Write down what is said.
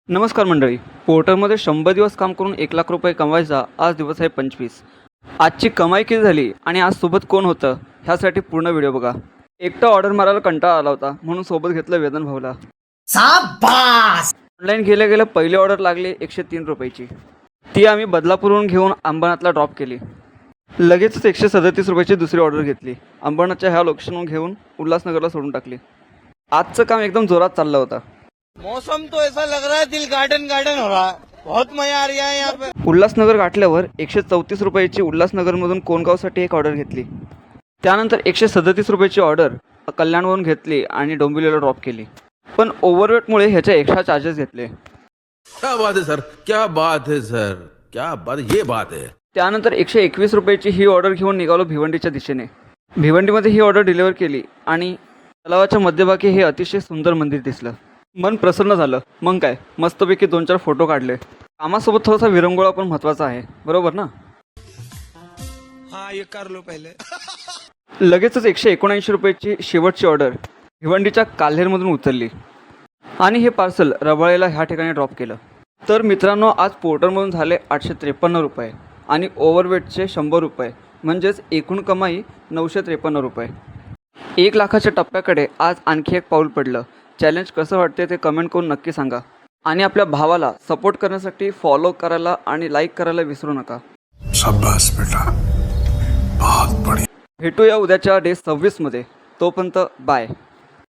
नमस्कार मंडळी. पोर्टरमध्ये 100 दिवस काम करून 1,00,000 रुपये कमवायचा आज दिवस आहे 25. आजची कमाई किती झाली आणि आज सोबत कोण होतं ह्यासाठी पूर्ण व्हिडिओ बघा. एकटा ऑर्डर मारायला कंटाळा आला होता म्हणून सोबत घेतलं वेदन भाऊला. ऑनलाईन गेल्या गेल्या पहिली ऑर्डर लागली 103 रुपयाची. ती आम्ही बदलापूरहून घेऊन अंबरनाथला ड्रॉप केली. लगेचच 137 रुपयाची दुसरी ऑर्डर घेतली. अंबरनाथच्या ह्या लोकेशनहून घेऊन उल्हासनगरला सोडून टाकली. आजचं काम एकदम जोरात चाललं होतं. मौसम तो ऐसा लग रहा है दिल गार्डन गार्डन हो रहा है. बहुत मजा आ रहा है यहाँ पे. उल्हासनगर गाठल्यावर 134 रुपयाची उल्हासनगरमधून कोणगावसाठी एक ऑर्डर घेतली. त्यानंतर 137 रुपयाची ऑर्डर कल्याणवरून घेतली आणि डोंबिवलीला ड्रॉप केली. पण ओव्हरवेटमुळे ह्याचे एक्स्ट्रा चार्जेस घेतले. क्या बात है सर, क्या बात है सर, क्या बात, ये बात है. त्यानंतर 121 रुपयाची ही ऑर्डर घेऊन निघालो भिवंडीच्या दिशेने. भिवंडीमध्ये ही ऑर्डर डिलिव्हर केली आणि तलावाच्या मध्यभागी हे अतिशय सुंदर मंदिर दिसलं. मन प्रसन्न झालं. मग काय, मस्तपैकी 2-4 फोटो काढले. कामासोबत थोडासा विरंगुळा पण महत्त्वाचा आहे, बरोबर ना. हाँ ये कर लो पहले. लगेचच 179 रुपयाची शेवटची ऑर्डर भिवंडीच्या काल्हेरमधून उचलली आणि हे पार्सल रबाळेला ह्या ठिकाणी ड्रॉप केलं. तर मित्रांनो, आज पोर्टरमधून झाले 853 रुपये आणि ओव्हरवेटचे 100 रुपये, म्हणजेच एकूण कमाई 953 रुपये. 1,00,000च्या टप्प्याकडे आज आणखी एक पाऊल पडलं. चॅलेंज कसं वाटते ते कमेंट करून नक्की सांगा आणि आपल्या भावाला सपोर्ट करण्यासाठी फॉलो करायला आणि लाईक करायला विसरू नका. शाबाश बेटा, बहुत बढिया. भेटूया उद्याच्या डे 26 मध्ये. तोपर्यंत बाय.